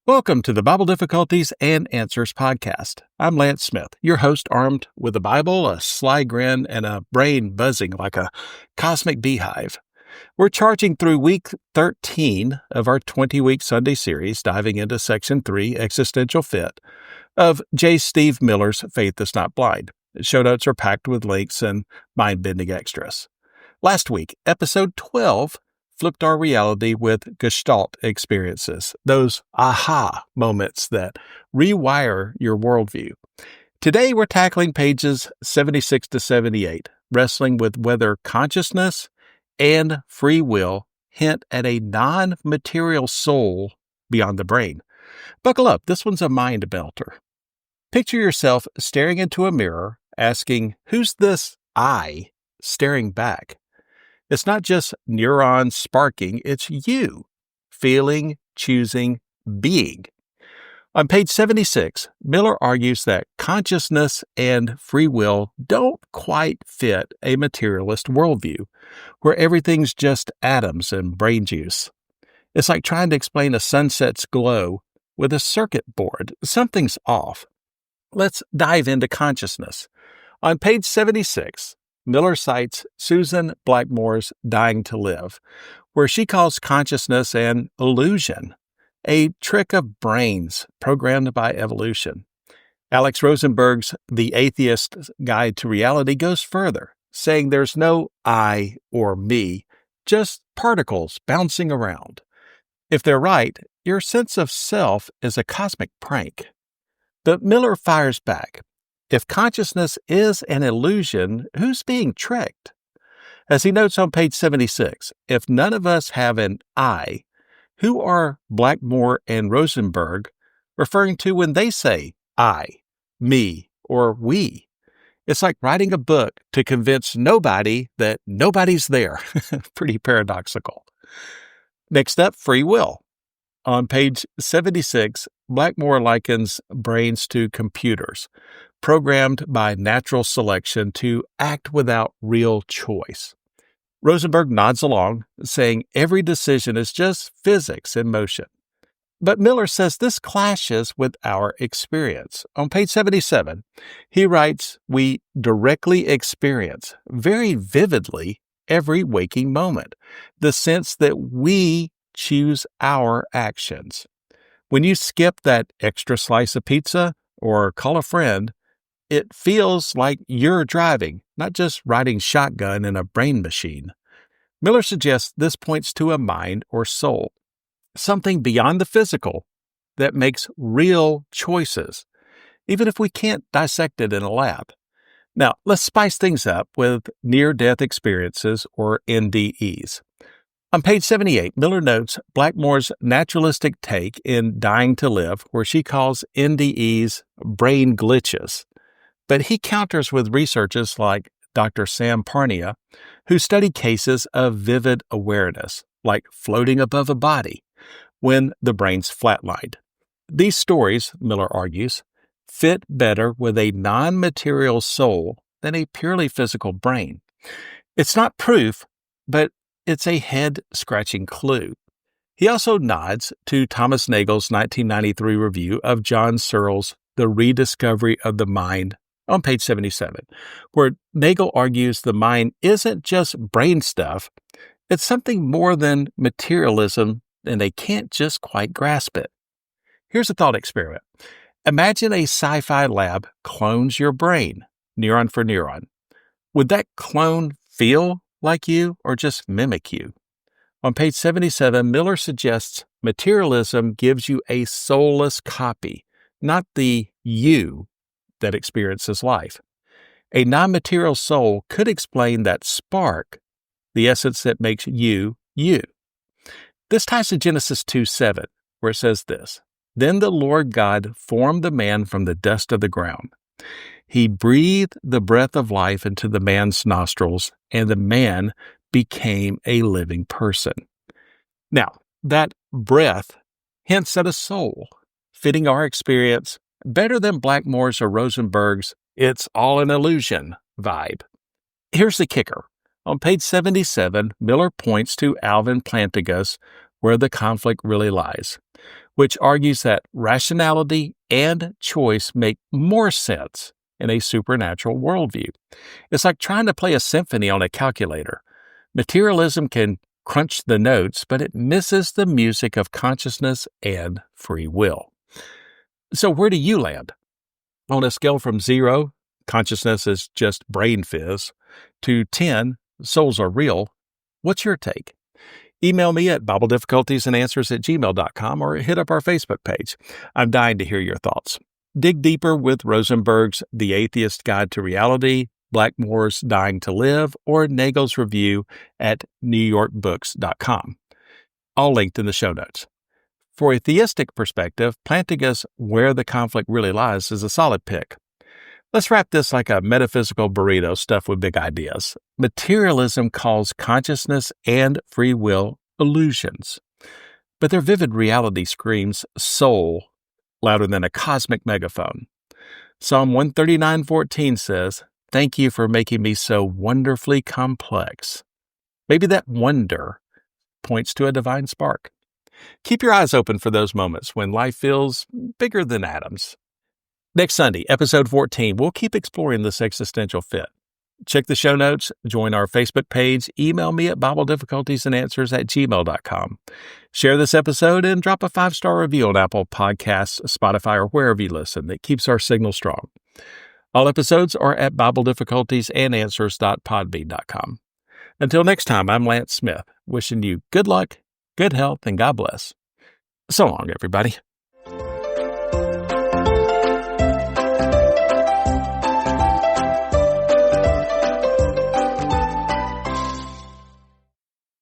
Welcome to the Bible Difficulties and Answers podcast. I'm Lance Smith, your host, armed with a Bible, a sly grin, and a brain buzzing like a cosmic beehive. We're charging through week 13 of our 20-week Sunday series, diving into section 3, Existential Fit, of J. Steve Miller's Faith is Not Blind. Show notes are packed with links and mind-bending extras. Last week, episode 12, flipped our reality with Gestalt experiences, those aha moments that rewire your worldview. Today, we're tackling pages 76 to 78, wrestling with whether consciousness and free will hint at a non-material soul beyond the brain. Buckle up, this one's a mind melter. Picture yourself staring into a mirror, asking, who's this I staring back? It's not just neurons sparking, it's you, feeling, choosing, being. On page 76, Miller argues that consciousness and free will don't quite fit a materialist worldview, where everything's just atoms and brain juice. It's like trying to explain a sunset's glow with a circuit board. Something's off. Let's dive into consciousness. On page 76, Miller cites Susan Blackmore's Dying to Live, where she calls consciousness an illusion, a trick of brains programmed by evolution. Alex Rosenberg's The Atheist's Guide to Reality goes further, saying there's no I or me, just particles bouncing around. If they're right, your sense of self is a cosmic prank. But Miller fires back. If consciousness is an illusion, who's being tricked? As he notes on page 76, if none of us have an I, who are Blackmore and Rosenberg referring to when they say I, me, or we? It's like writing a book to convince nobody that nobody's there. Pretty paradoxical. Next up, free will. On page 76, Blackmore likens brains to computers, programmed by natural selection to act without real choice. Rosenberg nods along, saying every decision is just physics in motion. But Miller says this clashes with our experience. On page 77, he writes, we directly experience, very vividly, every waking moment, the sense that we choose our actions. When you skip that extra slice of pizza or call a friend, it feels like you're driving, not just riding shotgun in a brain machine. Miller suggests this points to a mind or soul, something beyond the physical that makes real choices, even if we can't dissect it in a lab. Now, let's spice things up with near-death experiences, or NDEs. On page 78, Miller notes Blackmore's naturalistic take in Dying to Live, where she calls NDEs brain glitches. But he counters with researchers like Dr. Sam Parnia, who study cases of vivid awareness, like floating above a body, when the brain's flatlined. These stories, Miller argues, fit better with a non-material soul than a purely physical brain. It's not proof, but it's a head-scratching clue. He also nods to Thomas Nagel's 1993 review of John Searle's The Rediscovery of the Mind on page 77, where Nagel argues the mind isn't just brain stuff, it's something more than materialism, and they can't just quite grasp it. Here's a thought experiment. Imagine a sci-fi lab clones your brain, neuron for neuron. Would that clone feel like you or just mimic you? On page 77, Miller suggests materialism gives you a soulless copy, not the you that experiences life. A non-material soul could explain that spark, the essence that makes you, you. This ties to Genesis 2:7, where it says this, Then the Lord God formed the man from the dust of the ground. He breathed the breath of life into the man's nostrils, and the man became a living person. Now, that breath hints at a soul, fitting our experience better than Blackmore's or Rosenberg's "it's all an illusion" vibe. Here's the kicker. On page 77, Miller points to Alvin Plantinga's Where the Conflict Really Lies, which argues that rationality and choice make more sense in a supernatural worldview. It's like trying to play a symphony on a calculator. Materialism can crunch the notes, but it misses the music of consciousness and free will. So where do you land? On a scale from 0, consciousness is just brain fizz, to 10, souls are real, what's your take? Email me at BibleDifficultiesAndAnswers@gmail.com or hit up our Facebook page. I'm dying to hear your thoughts. Dig deeper with Rosenberg's The Atheist Guide to Reality, Blackmore's Dying to Live, or Nagel's review at NewYorkBooks.com. All linked in the show notes. For a theistic perspective, Plantinga's Where the Conflict Really Lies is a solid pick. Let's wrap this like a metaphysical burrito stuffed with big ideas. Materialism calls consciousness and free will illusions, but their vivid reality screams soul louder than a cosmic megaphone. Psalm 139:14 says, "Thank you for making me so wonderfully complex." Maybe that wonder points to a divine spark. Keep your eyes open for those moments when life feels bigger than atoms. Next Sunday, episode 14, we'll keep exploring this existential fit. Check the show notes, join our Facebook page, email me at BibleDifficultiesAndAnswers@gmail.com. Share this episode and drop a 5-star review on Apple Podcasts, Spotify, or wherever you listen. That keeps our signal strong. All episodes are at BibleDifficultiesAndAnswers.podbean.com. Until next time, I'm Lance Smith, wishing you good luck, good health, and God bless. So long, everybody.